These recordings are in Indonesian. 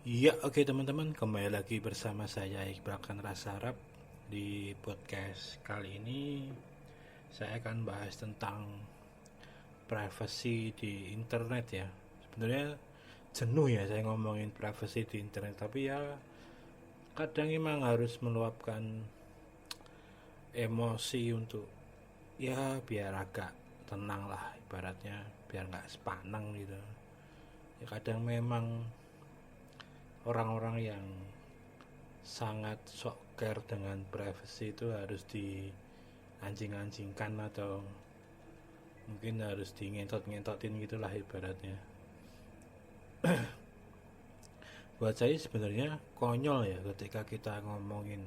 Iya, oke teman-teman, kembali lagi bersama saya Iqbal Rasarap. Di podcast kali ini saya akan bahas tentang privacy di internet ya. Sebenarnya jenuh ya saya ngomongin privacy di internet, tapi ya kadang emang harus meluapkan emosi untuk ya biar agak tenang lah ibaratnya, biar nggak sepanang gitu. Ya kadang memang orang-orang yang sangat sok care dengan privacy itu harus di anjing-anjingkan atau mungkin harus di ngentot-ngentotin gitulah ibaratnya. Buat saya sebenarnya konyol ya ketika kita ngomongin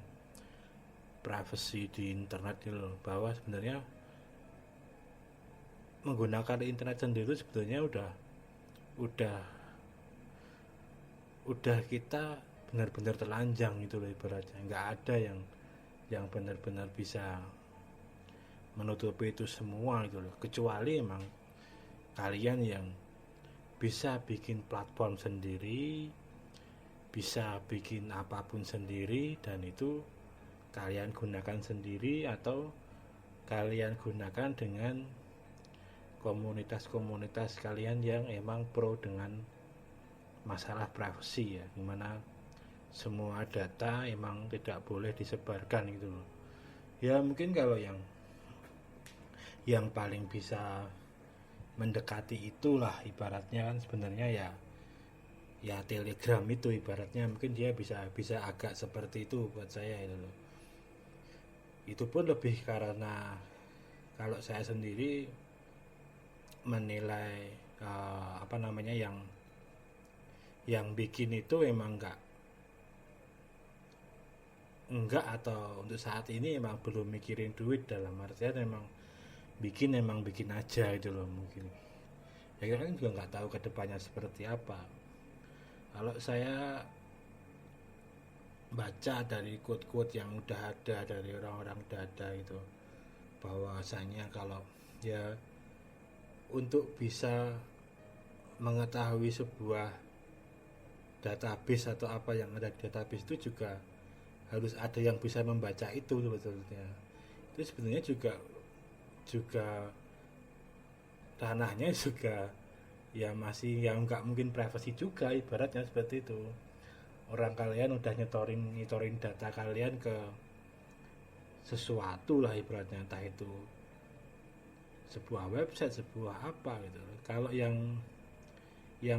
privacy di internet itu loh, bahwa sebenarnya menggunakan internet sendiri sebenarnya udah udah kita benar-benar telanjang gitu loh ibaratnya. Nggak ada yang benar-benar bisa menutupi itu semua gitu loh, kecuali emang kalian yang bisa bikin platform sendiri, bisa bikin apapun sendiri, dan itu kalian gunakan sendiri atau kalian gunakan dengan komunitas-komunitas kalian yang emang pro dengan masalah privacy ya, dimana semua data emang tidak boleh disebarkan gitu loh. Ya mungkin kalau yang paling bisa mendekati itulah ibaratnya kan sebenarnya ya Telegram itu ibaratnya mungkin dia bisa bisa agak seperti itu buat saya itu loh. Itu pun lebih karena kalau saya sendiri menilai apa namanya yang bikin itu emang enggak atau untuk saat ini emang belum mikirin duit, dalam artian emang bikin aja itu loh mungkin. Ya kita kan juga nggak tahu kedepannya seperti apa. Kalau saya baca dari quote-quote yang udah ada dari orang-orang udah ada itu, bahwasanya kalau ya untuk bisa mengetahui sebuah database atau apa yang ada di database itu juga harus ada yang bisa membaca itu sebetulnya. Itu sebenarnya juga juga ranahnya juga ya masih yang nggak mungkin privacy juga ibaratnya seperti itu. Orang kalian udah nyetorin nyetorin data kalian ke sesuatu lah ibaratnya, entah itu sebuah website, sebuah apa gitu. Kalau yang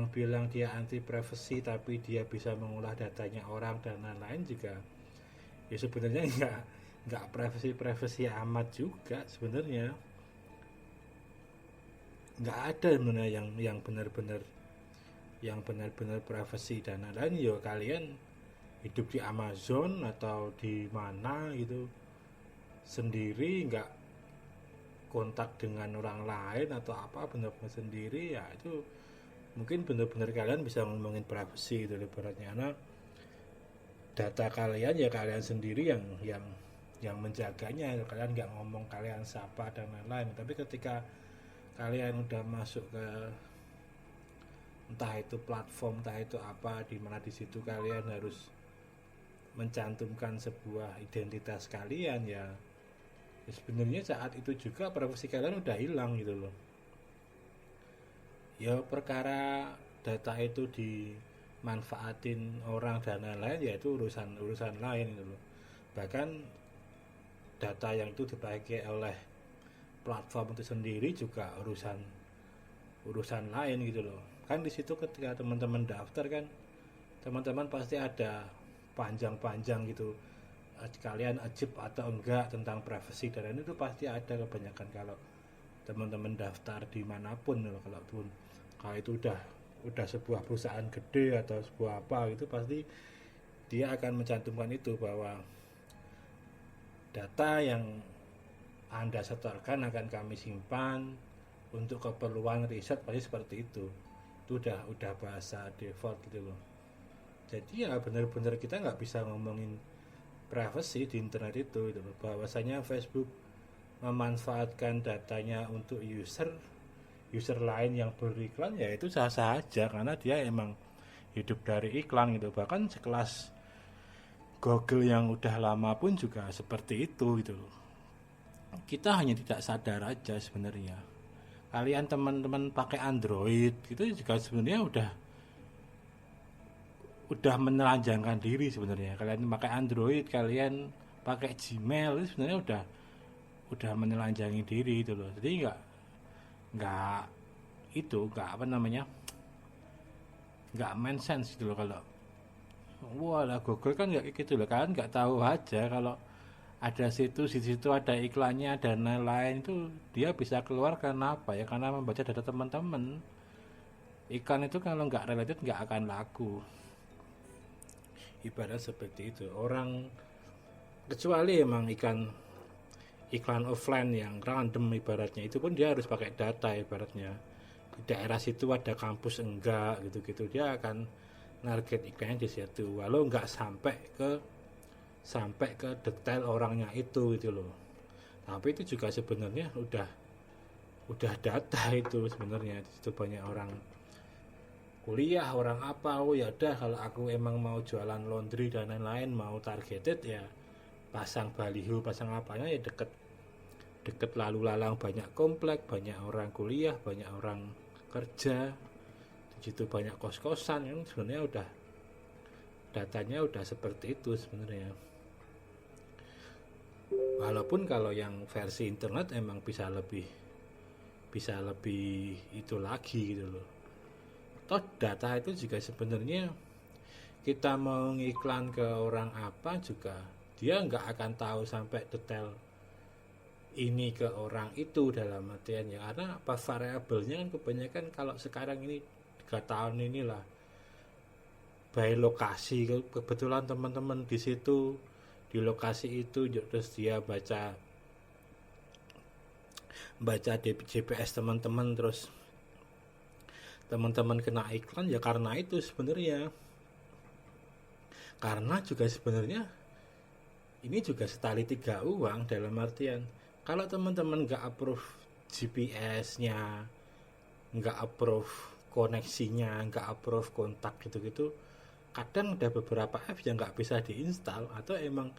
bilang dia anti privacy tapi dia bisa mengolah datanya orang dan lain-lain juga ya sebenarnya nggak privacy amat juga sebenarnya. Nggak ada sebenarnya yang benar-benar privacy dan lain-lain. Ya kalian hidup di Amazon atau di mana gitu sendiri, nggak kontak dengan orang lain atau apa, benar-benar sendiri, ya itu mungkin benar-benar kalian bisa ngomongin privacy itu ibaratnya, karena data kalian ya kalian sendiri yang menjaganya. Kalian nggak ngomong kalian siapa dan lain-lain, tapi ketika kalian udah masuk ke entah itu platform, entah itu apa, di mana di situ kalian harus mencantumkan sebuah identitas kalian, ya sebenarnya saat itu juga privasi kalian udah hilang gitu loh. Ya perkara data itu dimanfaatin orang dan lain-lain ya itu urusan urusan lain gitu loh. Bahkan data yang itu dipakai oleh platform itu sendiri juga urusan urusan lain gitu loh. Kan di situ ketika teman-teman daftar kan, teman-teman pasti ada panjang-panjang gitu, kalian ajib atau enggak tentang privacy, dan itu pasti ada kebanyakan kalau teman-teman daftar dimanapun loh. Kalau itu udah sebuah perusahaan gede atau sebuah apa gitu, pasti dia akan mencantumkan itu bahwa data yang anda setorkan akan kami simpan untuk keperluan riset, pasti seperti itu. Itu udah bahasa default gitu loh. Jadi ya benar-benar kita nggak bisa ngomongin privacy di internet itu gitu loh. Bahwasanya Facebook memanfaatkan datanya untuk user user lain yang beriklan, ya itu sah-sah aja karena dia emang hidup dari iklan gitu. Bahkan sekelas Google yang udah lama pun juga seperti itu gitu loh. Kita hanya tidak sadar aja sebenarnya. Kalian teman-teman pakai Android itu juga sebenarnya udah menelanjangkan diri sebenarnya. Kalian pakai Android, kalian pakai Gmail itu sebenarnya udah menelanjangi diri itu loh. Jadi nggak itu nggak apa namanya, nggak make sense gitu loh. Kalau wah lah Google kan nggak gitu loh, kan nggak tahu aja kalau ada situs di situ ada iklannya dan lain-lain, itu dia bisa keluar karena apa ya, karena membaca data teman-teman. Iklan itu kalau nggak related nggak akan laku, ibarat seperti itu. Orang kecuali emang iklan offline yang random ibaratnya, itu pun dia harus pakai data ibaratnya. Di daerah situ ada kampus enggak gitu-gitu, dia akan target iklannya di situ, walau nggak sampai ke detail orangnya itu gitu loh. Tapi itu juga sebenarnya udah data itu sebenarnya. Di situ banyak orang kuliah, orang apa, oh ya udah kalau aku emang mau jualan laundry dan lain-lain, mau targeted ya pasang baliho, pasang apanya ya deket lalu lalang, banyak komplek, banyak orang kuliah, banyak orang kerja, di situ banyak kos-kosan, kan sebenarnya udah datanya udah seperti itu sebenarnya. Walaupun kalau yang versi internet emang bisa lebih itu lagi gitu loh. Toh data itu juga sebenarnya kita mau ngiklan ke orang apa juga dia nggak akan tahu sampai detail ini ke orang itu, dalam artian ya, karena apa, variabelnya kan kebanyakan kalau sekarang ini 3 tahun inilah by lokasi. Kebetulan teman-teman di situ di lokasi itu terus dia baca GPS teman-teman, terus teman-teman kena iklan ya karena itu sebenarnya. Karena juga sebenarnya ini juga setali 3 uang, dalam artian kalau teman-teman nggak approve GPS-nya, nggak approve koneksinya, nggak approve kontak gitu-gitu, kadang ada beberapa apps yang nggak bisa diinstal, atau emang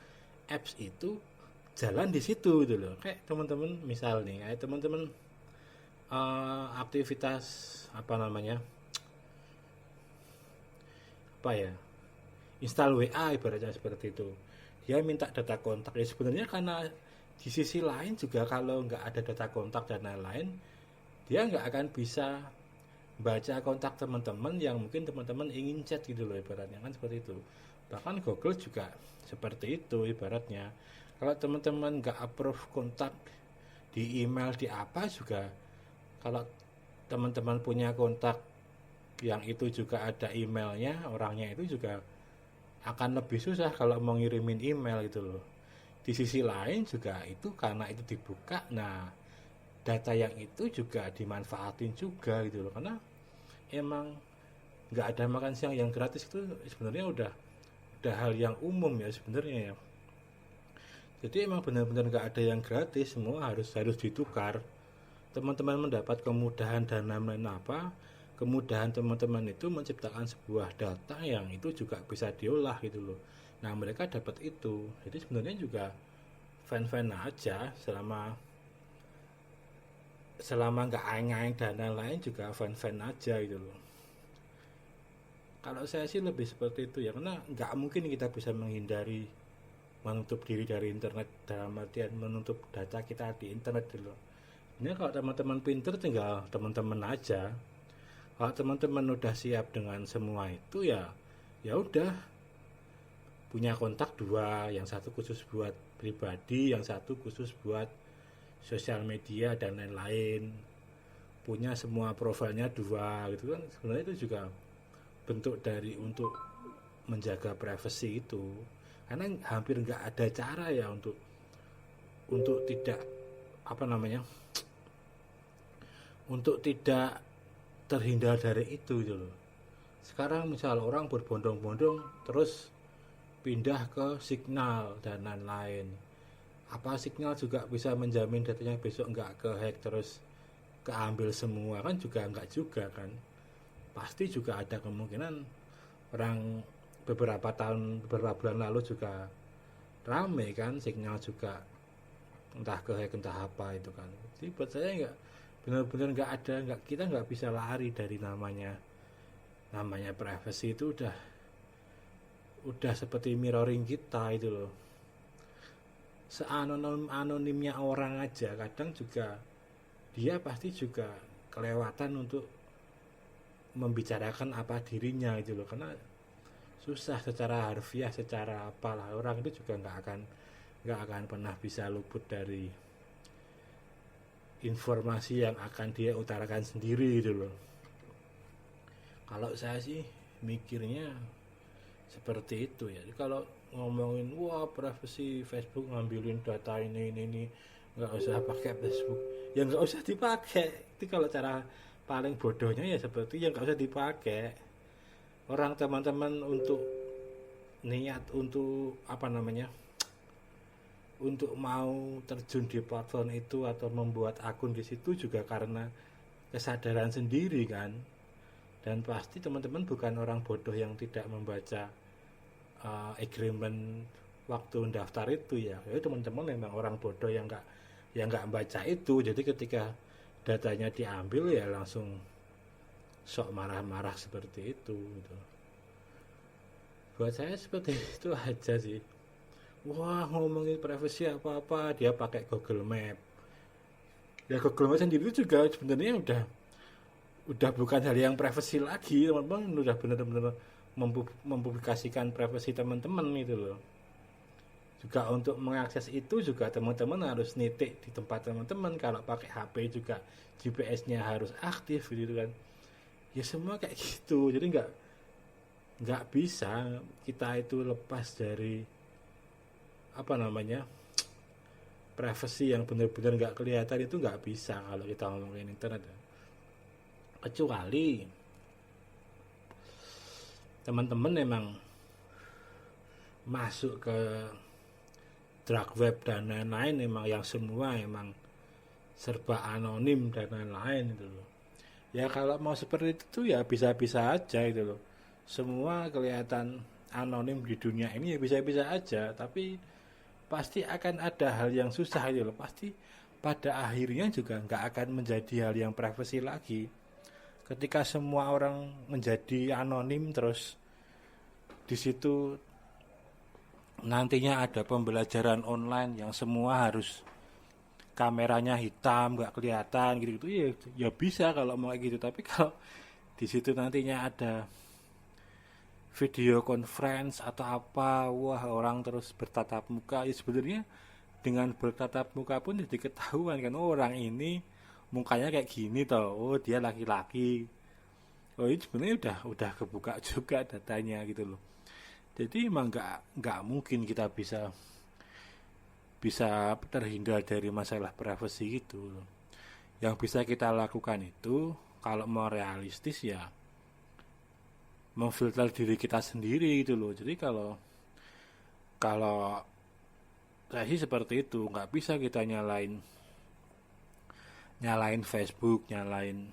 apps itu jalan di situ gitu loh. Kayak teman-teman misal nih, kayak teman-teman aktivitas apa namanya, apa ya, install WA ibaratnya seperti itu, dia minta data kontak ya. Sebenarnya karena di sisi lain juga kalau nggak ada data kontak dan lain-lain, dia nggak akan bisa baca kontak teman-teman yang mungkin teman-teman ingin chat gitu loh, ibaratnya kan seperti itu. Bahkan Google juga seperti itu ibaratnya. Kalau teman-teman nggak approve kontak di email di apa juga, kalau teman-teman punya kontak yang itu juga ada emailnya orangnya, itu juga akan lebih susah kalau mau ngirimin email gitu loh. Di sisi lain juga itu karena itu dibuka, nah data yang itu juga dimanfaatin juga gitu loh, karena emang nggak ada makan siang yang gratis. Itu sebenarnya udah hal yang umum ya sebenarnya ya. Jadi emang benar-benar nggak ada yang gratis, semua harus ditukar. Teman-teman mendapat kemudahan dan lain-lain apa, kemudahan teman-teman itu menciptakan sebuah data yang itu juga bisa diolah gitu loh. Nah mereka dapat itu, jadi sebenarnya juga fan-fan aja, selama nggak aing-aing dan lain-lain juga fan-fan aja gitu loh. Kalau saya sih lebih seperti itu ya, karena nggak mungkin kita bisa menghindari menutup diri dari internet, dalam artian menutup data kita di internet dulu. Ini kalau teman-teman pinter tinggal teman-teman aja. Kalau teman-teman udah siap dengan semua itu ya udah, punya kontak 2, yang satu khusus buat pribadi, yang satu khusus buat sosial media dan lain-lain, punya semua profilnya 2 gitu kan. Sebenarnya itu juga bentuk dari untuk menjaga privasi itu, karena hampir nggak ada cara ya untuk tidak apa namanya, untuk tidak terhindar dari itu gitu loh. Sekarang misal orang berbondong-bondong terus pindah ke Signal dan lain-lain, apa Signal juga bisa menjamin datanya besok nggak ke hack terus keambil semua? Kan juga nggak juga kan, pasti juga ada kemungkinan Orang beberapa bulan lalu juga rame kan, Signal juga entah kehack entah apa itu kan. Jadi buat saya nggak, benar-benar nggak ada, nggak, kita nggak bisa lari dari namanya privacy. Itu udah seperti mirroring kita itu loh. Seanonim-anonimnya orang aja kadang juga dia pasti juga kelewatan untuk membicarakan apa dirinya itu loh, karena susah secara harfiah, secara apalah, orang itu juga nggak akan pernah bisa luput dari informasi yang akan dia utarakan sendiri gitu loh. Kalau saya sih mikirnya seperti itu ya. Kalau ngomongin wah privacy Facebook ngambilin data ini, nggak usah pakai Facebook, ya nggak usah dipakai. Itu kalau cara paling bodohnya ya seperti yang nggak usah dipakai. Orang teman-teman untuk niat untuk apa namanya, untuk mau terjun di platform itu atau membuat akun di situ juga karena kesadaran sendiri kan. Dan pasti teman-teman bukan orang bodoh yang tidak membaca agreement waktu mendaftar itu ya. Jadi teman-teman memang orang bodoh yang nggak membaca itu. Jadi ketika datanya diambil ya langsung sok marah-marah seperti itu gitu. Buat saya seperti itu aja sih. Wah, ngomongin privacy apa-apa dia pakai Google Map. Ya Google Map sendiri itu juga sebenarnya udah bukan hal yang privacy lagi, teman-teman. Udah benar-benar mempublikasikan privacy teman-teman itu loh. Juga untuk mengakses itu juga teman-teman harus nitik di tempat teman-teman. Kalau pakai HP juga GPS-nya harus aktif gitu kan. Ya semua kayak gitu. Jadi nggak bisa kita itu lepas dari apa namanya, privacy yang benar-benar nggak kelihatan. Itu nggak bisa kalau kita ngomongin internet ya. Kecuali teman-teman memang masuk ke dark web dan lain-lain, memang yang semua emang serba anonim dan lain-lain itu loh. Ya kalau mau seperti itu ya bisa-bisa aja itu loh. Semua kelihatan anonim di dunia ini ya bisa-bisa aja, tapi pasti akan ada hal yang susah itu loh. Pasti pada akhirnya juga nggak akan menjadi hal yang privacy lagi. Ketika semua orang menjadi anonim terus di situ nantinya ada pembelajaran online yang semua harus kameranya hitam nggak kelihatan gitu ya bisa kalau mau kayak gitu. Tapi kalau di situ nantinya ada video conference atau apa, wah orang terus bertatap muka, ya sebenarnya dengan bertatap muka pun jadi ketahuan kan, oh, orang ini mukanya kayak gini toh, oh dia laki-laki, oh ini sebenarnya udah kebuka juga datanya gitu loh. Jadi emang nggak mungkin kita bisa terhindar dari masalah privacy gitu loh. Yang bisa kita lakukan itu kalau mau realistis ya memfilter diri kita sendiri gitu loh. Jadi kalau saya sih seperti itu, nggak bisa kita nyalain Facebook, nyalain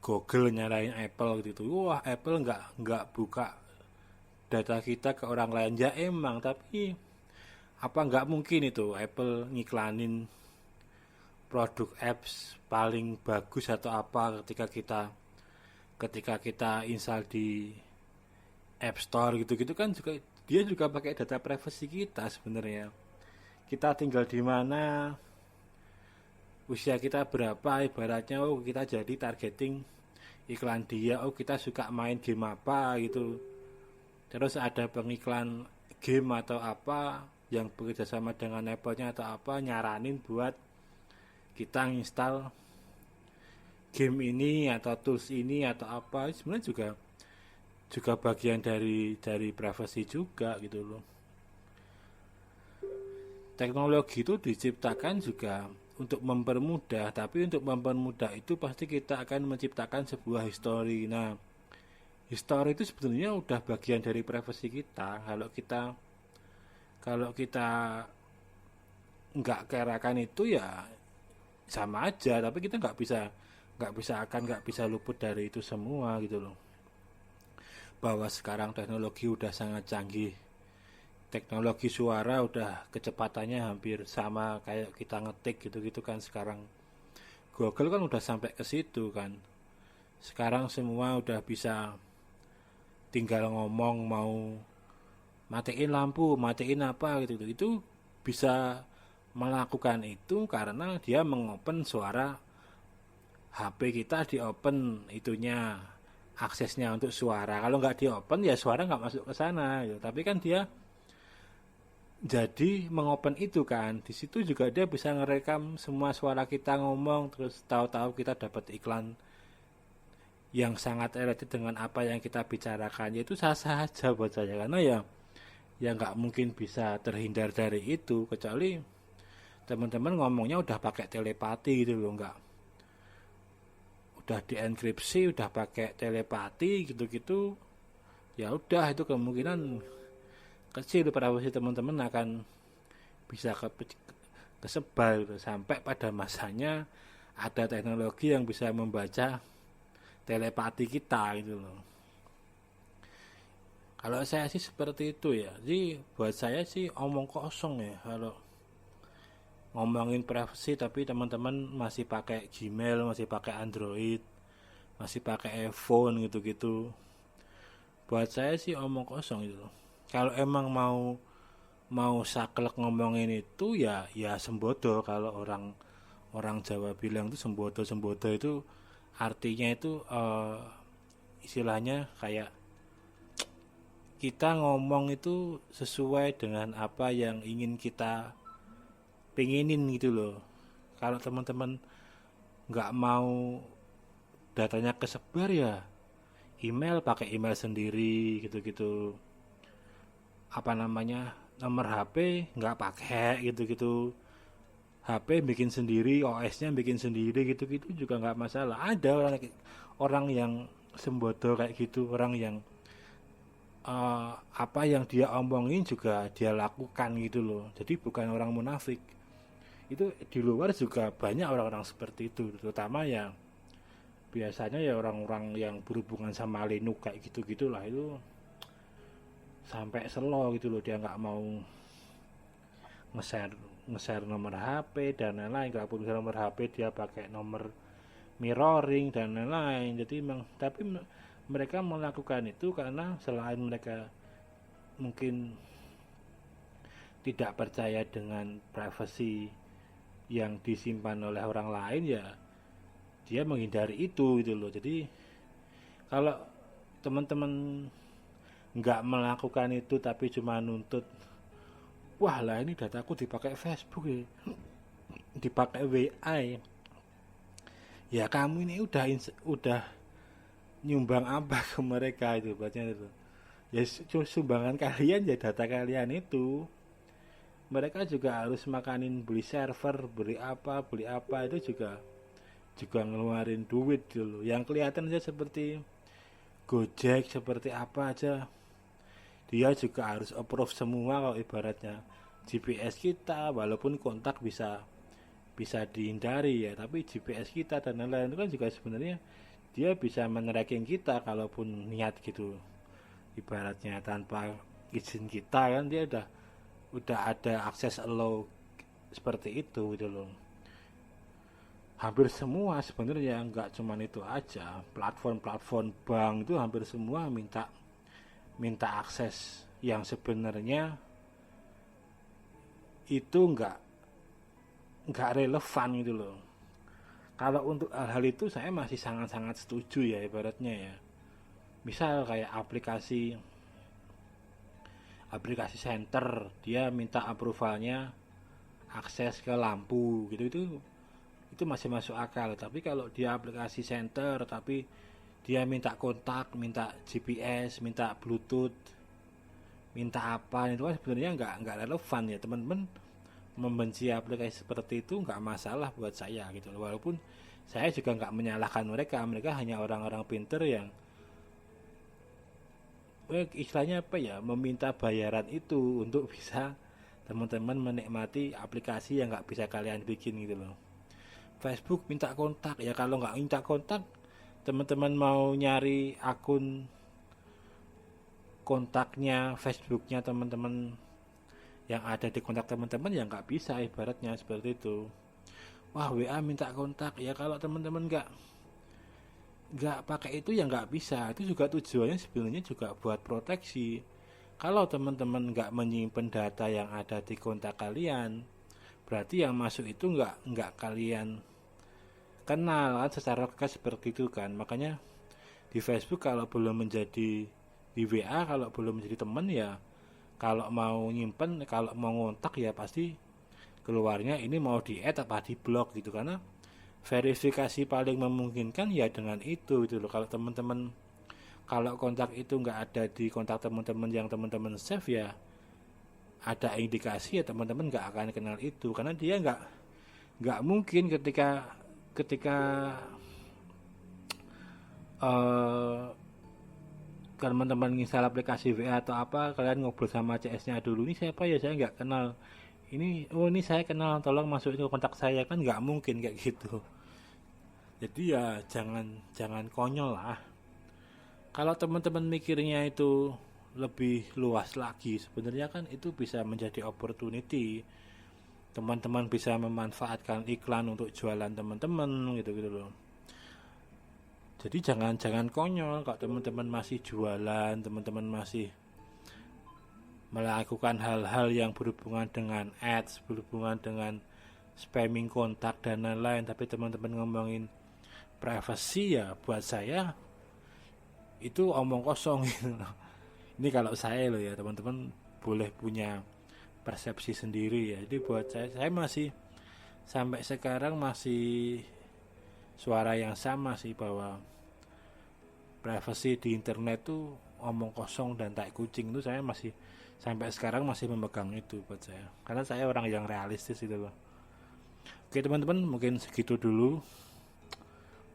Google, nyalain Apple gitu. Wah, Apple nggak buka data kita ke orang lain ya emang, tapi apa nggak mungkin itu Apple ngiklanin produk apps paling bagus atau apa ketika kita install di App Store gitu-gitu kan, juga dia juga pakai data privacy kita sebenarnya. Kita tinggal di mana, usia kita berapa, ibaratnya oh kita jadi targeting iklan dia, oh kita suka main game apa gitu. Terus ada pengiklan game atau apa yang bekerjasama dengan Apple-nya atau apa, nyaranin buat kita install game ini atau tools ini atau apa. Sebenarnya juga bagian dari privacy juga gitu loh. Teknologi itu diciptakan juga untuk mempermudah, tapi untuk mempermudah itu pasti kita akan menciptakan sebuah history. Nah, history itu sebenarnya udah bagian dari privacy kita. Kalau kita nggak kerakan itu ya sama aja, tapi kita nggak bisa luput dari itu semua gitu loh. bahwa sekarang teknologi udah sangat canggih. Teknologi suara udah kecepatannya hampir sama kayak kita ngetik gitu-gitu kan sekarang. Google kan udah sampai ke situ kan. Sekarang semua udah bisa tinggal ngomong mau matiin lampu, matiin apa gitu. Itu bisa melakukan itu karena dia mengopen suara HP kita, di open itunya aksesnya untuk suara. Kalau nggak di open ya suara nggak masuk ke sana gitu. Tapi kan dia jadi mengopen itu kan, di situ juga dia bisa ngerekam semua suara kita ngomong, terus tahu-tahu kita dapat iklan yang sangat related dengan apa yang kita bicarakan. Ya itu sah-sah aja buat saya, karena ya nggak mungkin bisa terhindar dari itu, kecuali teman-teman ngomongnya udah pakai telepati gitu loh, nggak udah dienkripsi, udah pakai telepati gitu-gitu, ya udah itu kemungkinan kecil privasi teman-teman akan bisa kesebar gitu. Sampai pada masanya ada teknologi yang bisa membaca telepati kita gitu loh. Kalau saya sih seperti itu ya. Jadi buat saya sih omong kosong ya kalau ngomongin privasi, tapi teman-teman masih pakai Gmail, masih pakai Android, masih pakai iPhone gitu-gitu. Buat saya sih omong kosong gitu loh. Kalau emang mau saklek ngomongin itu ya sembodo. Kalau orang Jawa bilang itu sembodo itu artinya itu istilahnya kayak kita ngomong itu sesuai dengan apa yang ingin kita pengenin gitu loh. Kalau teman-teman nggak mau datanya kesebar ya email, pakai email sendiri gitu-gitu. Apa namanya, nomor HP nggak pakai gitu-gitu, HP bikin sendiri, OS-nya bikin sendiri gitu-gitu juga nggak masalah. Ada orang yang sembodo kayak gitu, orang yang apa yang dia omongin juga dia lakukan gitu loh. Jadi bukan orang munafik. Itu di luar juga banyak orang-orang seperti itu, terutama yang biasanya ya orang-orang yang berhubungan sama Linux kayak gitu-gitulah, itu sampai selo gitu loh, dia nggak mau nge-share nomor HP dan lain-lain. Kalau pun nomor HP dia pakai nomor mirroring dan lain-lain. Jadi tapi mereka melakukan itu karena selain mereka mungkin tidak percaya dengan privasi yang disimpan oleh orang lain, ya dia menghindari itu gitu loh. Jadi kalau teman-teman nggak melakukan itu tapi cuma nuntut, wah lah ini dataku dipakai Facebook ya, dipakai WA ya, kamu ini udah nyumbang apa ke mereka itu bacanya itu ya, sumbangan kalian ya data kalian itu. Mereka juga harus makanin, beli server, beli apa itu juga ngeluarin duit dulu. Yang kelihatan aja seperti Gojek, seperti apa aja, dia juga harus approve semua. Kalau ibaratnya GPS kita, walaupun kontak bisa dihindari ya, tapi GPS kita dan lain-lain itu kan juga sebenarnya dia bisa men-tracking kita kalaupun niat gitu. Ibaratnya tanpa izin kita kan dia udah ada akses allow seperti itu gitu loh. Hampir semua sebenarnya, nggak cuman itu aja, platform bank itu hampir semua minta akses yang sebenarnya itu nggak relevan gitu loh. Kalau untuk hal-hal itu saya masih sangat-sangat setuju ya, ibaratnya ya. Misal kayak aplikasi center, dia minta approvalnya akses ke lampu gitu, itu masih masuk akal. Tapi kalau dia aplikasi center tapi dia minta kontak, minta GPS, minta Bluetooth, minta apa, itu kan sebenarnya nggak relevan ya. Teman-teman membenci aplikasi seperti itu nggak masalah buat saya gitu. Walaupun saya juga nggak menyalahkan mereka hanya orang-orang pinter yang istilahnya apa ya, meminta bayaran itu untuk bisa teman-teman menikmati aplikasi yang nggak bisa kalian bikin gitu loh. Facebook minta kontak ya, kalau nggak minta kontak, teman-teman mau nyari akun kontaknya, Facebooknya teman-teman yang ada di kontak teman-teman, ya nggak bisa ibaratnya seperti itu. Wah, WA minta kontak, ya kalau teman-teman nggak pakai itu ya nggak bisa. Itu juga tujuannya sebenarnya juga buat proteksi. Kalau teman-teman nggak menyimpan data yang ada di kontak kalian, berarti yang masuk itu nggak kalian kenal kan secara khas seperti itu kan. Makanya di Facebook kalau belum menjadi, di WA kalau belum menjadi teman ya, kalau mau nyimpen, kalau mau ngontak ya pasti keluarnya ini mau di-add apa di-block gitu, karena verifikasi paling memungkinkan ya dengan itu gitu loh. Kalau teman-teman, kalau kontak itu nggak ada di kontak teman-teman yang teman-teman save, ya ada indikasi ya teman-teman nggak akan kenal itu, karena dia nggak mungkin ketika teman-teman install aplikasi WA atau apa, kalian ngobrol sama CS-nya dulu, ini siapa ya, saya nggak kenal, ini ini saya kenal, tolong masukin ke kontak saya, kan nggak mungkin kayak gitu. Jadi ya jangan konyol lah. Kalau teman-teman mikirnya itu lebih luas lagi, sebenarnya kan itu bisa menjadi opportunity. Teman-teman bisa memanfaatkan iklan untuk jualan teman-teman gitu loh. Jadi jangan konyol. Kalau teman-teman masih jualan, teman-teman masih melakukan hal-hal yang berhubungan dengan ads, berhubungan dengan spamming kontak dan lain-lain, tapi teman-teman ngomongin privacy, ya buat saya itu omong kosong gitu loh. Ini kalau saya loh ya, teman-teman boleh punya persepsi sendiri ya. Jadi buat saya masih sampai sekarang masih suara yang sama sih, bahwa privacy di internet tuh omong kosong dan tai kucing. Itu saya masih sampai sekarang masih memegang itu buat saya, karena saya orang yang realistis gitu loh. Oke teman-teman, mungkin segitu dulu.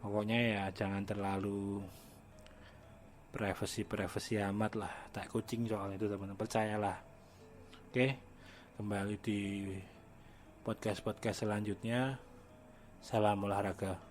Pokoknya ya jangan terlalu privacy amat lah, tak kucing soal itu teman-teman, percayalah. Oke, kembali di podcast selanjutnya. Salam olahraga.